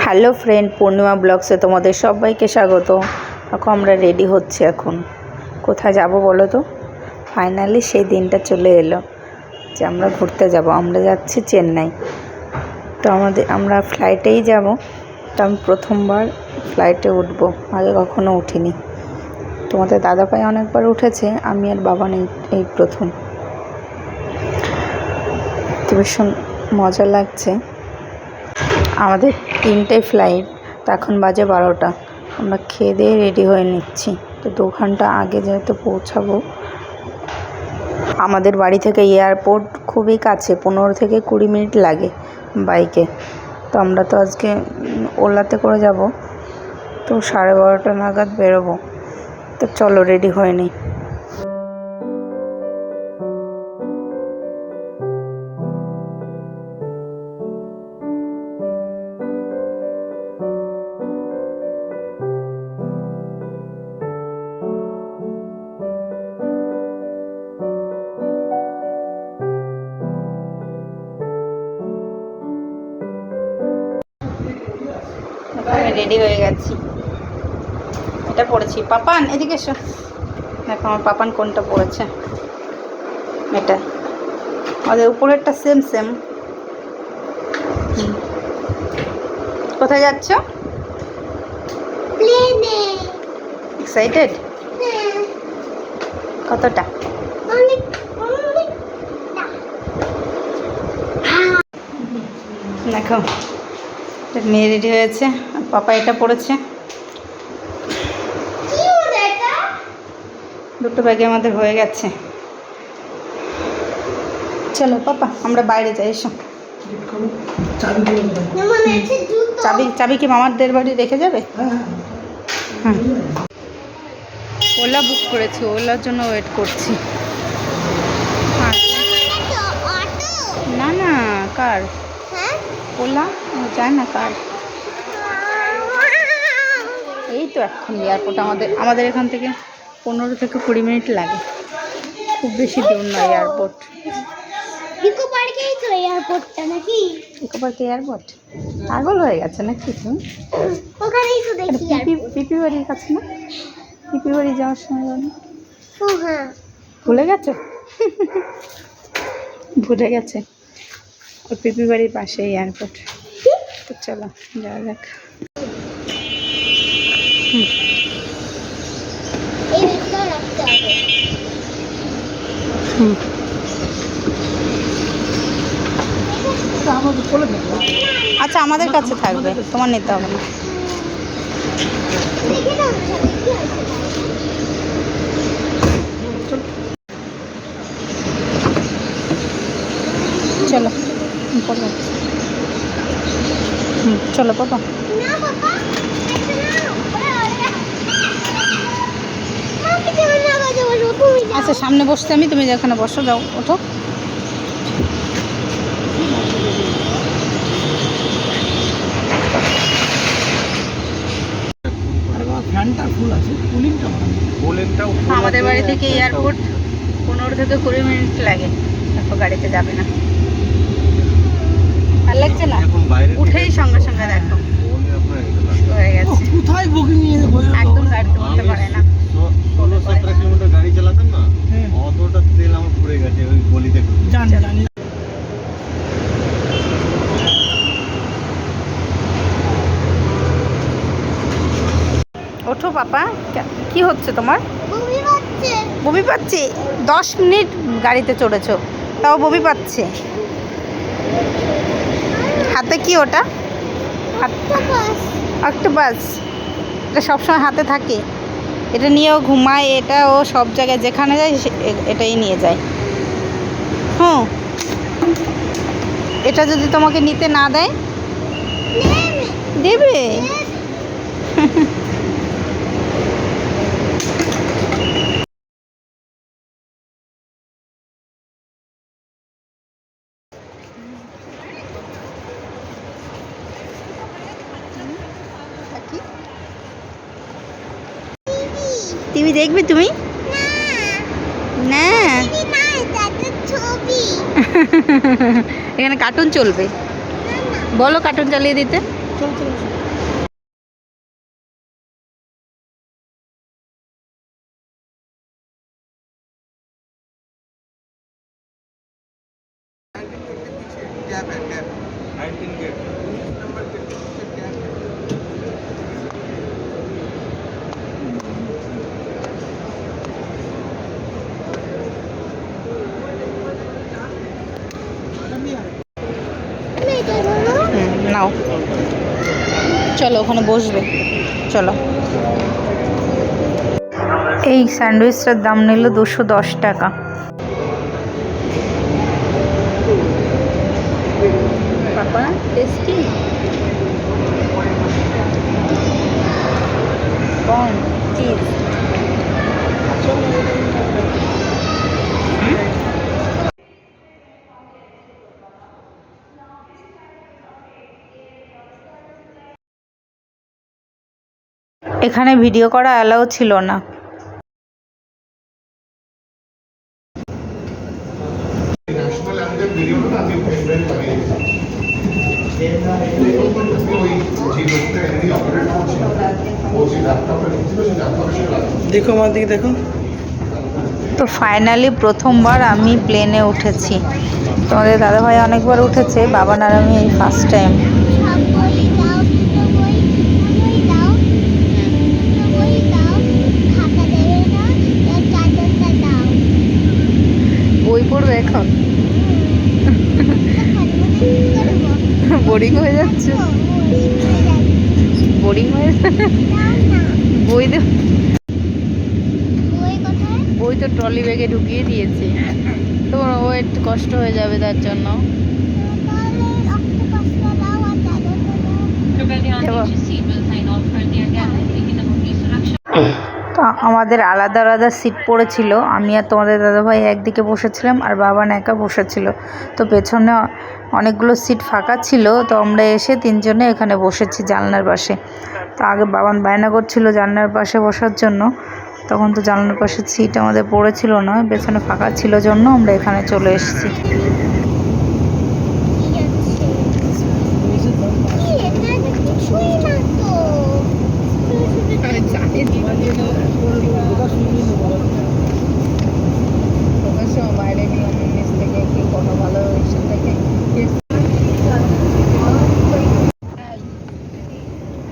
Hello friend, পূর্ণিমা ব্লগসে তোমাদের সবাইকে স্বাগত। এখন আমরা রেডি হচ্ছি। এখন কোথায় যাব বলো তো? ফাইনালি সেই দিনটা চলে এলো যে আমরা ঘুরতে যাব। আমরা যাচ্ছি চেন্নাই। তো আমরা ফ্লাইটেই যাব। তো আমি প্রথমবার ফ্লাইটে উঠবো, আগে কখনো উঠিনি। তোমাদের দাদাভাই অনেকবার উঠেছে, আমি আর বাবা নেই, এই প্রথম। তো ভীষণ মজা লাগছে। আমাদের 3টায় ফ্লাইট, তো এখন বাজে 12টা। আমরা খেয়ে দিয়ে রেডি হয়ে নিচ্ছি। তো 2 ঘন্টা আগে যেহেতু পৌঁছাবো। আমাদের বাড়ি থেকে এয়ারপোর্ট খুবই কাছে, 15 থেকে 20 মিনিট লাগে বাইকে। তো আমরা তো আজকে ওলাতে করে যাব। তো 12:30 নাগাদ বেরোবো। তো চলো রেডি হয়ে নিই। রেডি হয়ে গেছি। এটা পড়েছি। পাপান এদিকে এসো, দেখো আমার পাপান কোনটা পড়েছে। এটা আমাদের উপরেরটা সেম সেম। কোথায় যাচ্ছ? প্লেনে। এক্সাইটেড? কতটা? দেখো মেয়ে রেডি হয়েছে, আর পাপা এটা পড়েছে। দুটো ব্যাগে আমাদের হয়ে গেছে। চলো পাপা আমরা বাইরে যাই। এসো। চাবি কি মামাদের বাড়ি রেখে যাবে? হ্যাঁ। ওলা বুক করেছি, ওলার জন্য ওয়েট করছি। না না, কার? ওলা যায় না, কার? এই তো এখন এয়ারপোর্ট আমাদের এখান থেকে 15 থেকে 20 মিনিট লাগে, খুব বেশি দূর নয় এয়ারপোর্ট। ইকো পার্কেই তো এয়ারপোর্টটা নাকি? ইকো পার্কে এয়ারপোর্ট? পাগল হয়ে গেছে নাকি তুমি? ওখানেই তো দেখি পিপি বাড়ির কাছে না? পিপি বাড়ি যাওয়ার সময় বলো। ও হ্যাঁ, ভুলে গেছো? ভুলে গেছে। ওই পিপি বাড়ির পাশে এয়ারপোর্ট। তো চলো যাওয়া যাক। এই রিক্সা রাখতে হবে। আচ্ছা আমাদের কাছে থাকবে, তোমার নিতে হবে না। দেখে দাও না, কি আছে? চলো চলো পাপা। না বাবা, এটা না। মাকে যেমন না বাজে বলবো, তুমি যাও। আচ্ছা সামনে বসতে আমি, তুমি যেখানে বসো, যাও ওঠো। আমাদের বাড়ি থেকে এয়ারপোর্ট 15 থেকে 20 মিনিট লাগে। দেখো গাড়িতে যাবে না, আর লাগছে না, উঠেই সঙ্গে সঙ্গে দেখো হয়ে গেছে। একদম গাড়িতে উঠতে পারে না। 16-17 কিলোমিটার গাড়ি চালাতাম না, অতটা তেল আমার পুড়ে গেছে ওই গলিতে। ওঠো পাপা। কি হচ্ছে তোমার? বমি পাচ্ছে। বমি পাচ্ছে? 10 মিনিট গাড়িতে চড়েছো, তাও বমি পাচ্ছে? হাতে কি ওটা? অক্টোপাস। এটা সবসময় হাতে থাকে। এটা নিয়েও ঘুমায়, এটা ও সব জায়গায় যেখানে যায় এটাই নিয়ে যায়। হুম, এটা যদি তোমাকে নিতে না দেয়? দেবে। টিভি দেখবে তুমি? না ছবি। এখানে কার্টুন চলবে। বলো কার্টুন চালিয়ে দিতে। চলো চলো टैप है टैप 19 गेट नंबर के पीछे टैप है নাও চলো ওখানে বসবে চলো। এই স্যান্ডউইচটার দাম নিল 210 টাকা। পাপা টেস্টি কর্ন চিজ। এখানে ভিডিও করা অ্যালাউ ছিল না। ন্যাশনাল অ্যান্থেম ভিডিওটা আমি পেনড্রাইভ লাগিয়ে ওই যে লোকটা এমনি অপারেট করছিল ও যে ল্যাপটপে ঢুকছিল সেই ল্যাপটপে সে লাগিয়ে দেখো আমার দিকে দেখো। তো ফাইনালি প্রথমবার আমি প্লেনে উঠেছি। তোমাদের দাদাভাই অনেকবার উঠেছে, বাবা আর আমি এই ফার্স্ট টাইম। সব বই দাও, দুটো বই দাও, দুটো বই দাও, খাতা দেবে না, এর চাদরটা দাও। বই পড়বে এখন? বোরিং হয়ে যাচ্ছে, বোরিং হয়ে বই দে। বই কোথায়? বই তো ট্রলি ব্যাগে ঢুকিয়ে দিয়েছি, তোমার ও একটু কষ্ট হয়ে যাবে তার জন্য। তাহলে অক্টোপাসটা দাও আর চাদরটা দাও। তো আমাদের আলাদা আলাদা সিট পড়েছিল, আমি আর তোমাদের দাদাভাই একদিকে বসেছিলাম আর বাবান একা বসেছিল। তো পেছনে অনেকগুলো সিট ফাঁকা ছিল, তো আমরা এসে তিনজনে এখানে বসেছি জানলার পাশে। তো আগে বাবান বায়না করছিল জানলার পাশে বসার জন্য, তখন তো জানলার পাশে সিট আমাদের পড়েছিল না, পেছনে ফাঁকা ছিল জন্য আমরা এখানে চলে এসেছি।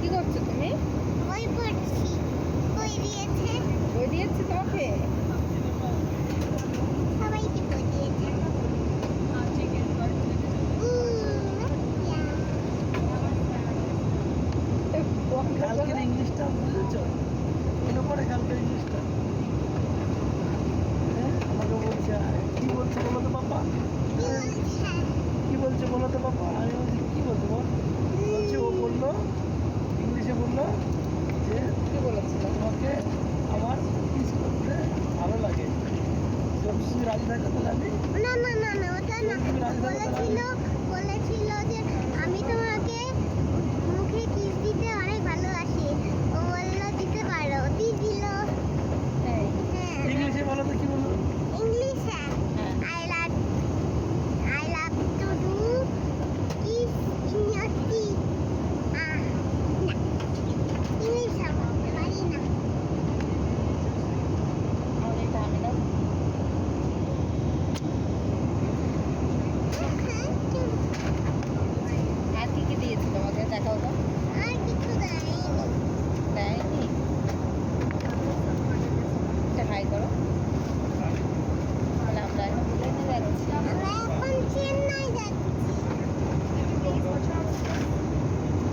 কি করছো তুমি? বই পড়ছি। বই দিয়েছে, বই দিয়েছে তোমাকে? সবাইকে বই দিয়েছে। কালকের ইংলিশটা বুঝেছো? কেন পরে কালকের ইংলিশটা আমাকে বলছে কি বলছে বলো তো বাবা, কি বলছে বলো তো বাবা। আমি বলছি কি বলছে বল। বলছে ও বললো ইংলিশে বললো যে কি বলেছিল? তোমাকে আমার কিস করতে ভালো লাগে, তুমি রাজি থাকো তাহলে আমি না না না না, ওটা না। বলেছিল যে আমি তোমাকে মুখে কিস দিতে অনেক ভালোবাসি। ও বললো দিতে পারো, দিল। হ্যাঁ, ইংলিশে বলো তো কি বললো। ইংলিশে I love to do kiss in your teeth. না, ইংলিশে বলতে পারি না। আর কি কি দিয়েছে তোমাকে দেখাও তো। আর কিছু দেয়নি। দেয়নি? একটা হাই করো, তাহলে আমরা এখন প্লেনে যাচ্ছি। আমরা এখন চেন্নাই যাচ্ছি।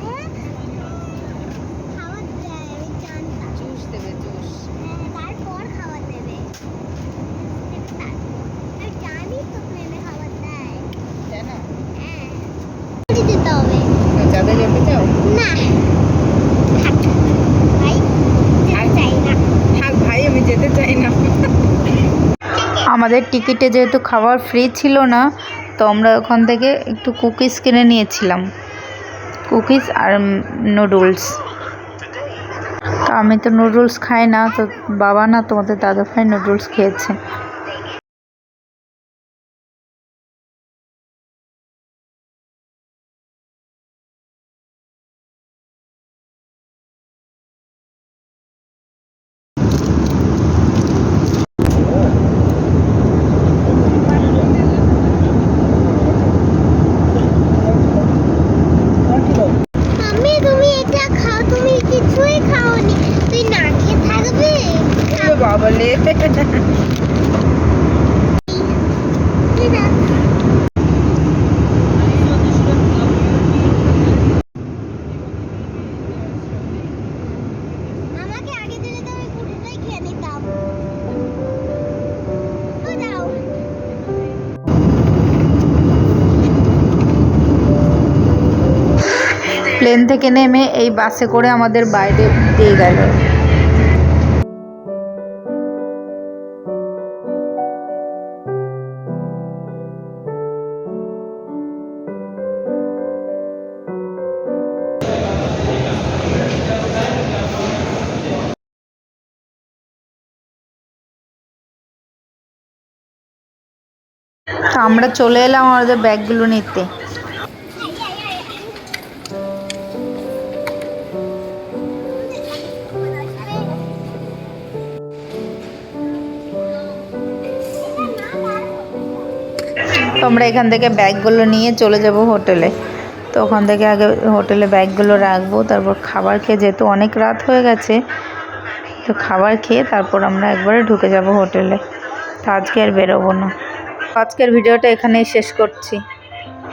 হ্যাঁ? খাবার দেয়, আমি জানতাম। জুস দেবে, জুস। তারপর খাবার দেবে। আর জানি তো প্লেনে খাবার দেয়। জানো? হ্যাঁ। দিতে হবে। তো চাঁদে যেতে চাও? না। থাক। ভাই, যেতে চাই না। থাক ভাই, আমি যেতে চাই না। আমাদের টিকিটে যেহেতু খাবার ফ্রি ছিল না, তো আমরা ওখান থেকে একটু কুকিজ কিনে নিয়েছিলাম, কুকিজ আর নুডলস। তো আমি তো নুডলস খাই না, তো বাবা না তোমাদের দাদাভাই নুডলস খেয়েছে। থেকে নেমে এই বাসে করে আমাদের বাইরে দিয়ে গেল। তো আমরা চলে এলাম আমাদের ব্যাগগুলো নিতে। তো আমরা এখান থেকে ব্যাগগুলো নিয়ে চলে যাব হোটেলে। তো ওখান থেকে আগে হোটেলে ব্যাগগুলো রাখবো, তারপর খাবার খেয়ে, যেহেতু অনেক রাত হয়ে গেছে, তো খাবার খেয়ে তারপর আমরা একবারে ঢুকে যাব হোটেলে। তো আজকে আর বেরোবো না। আজকের ভিডিওটা এখানেই শেষ করছি।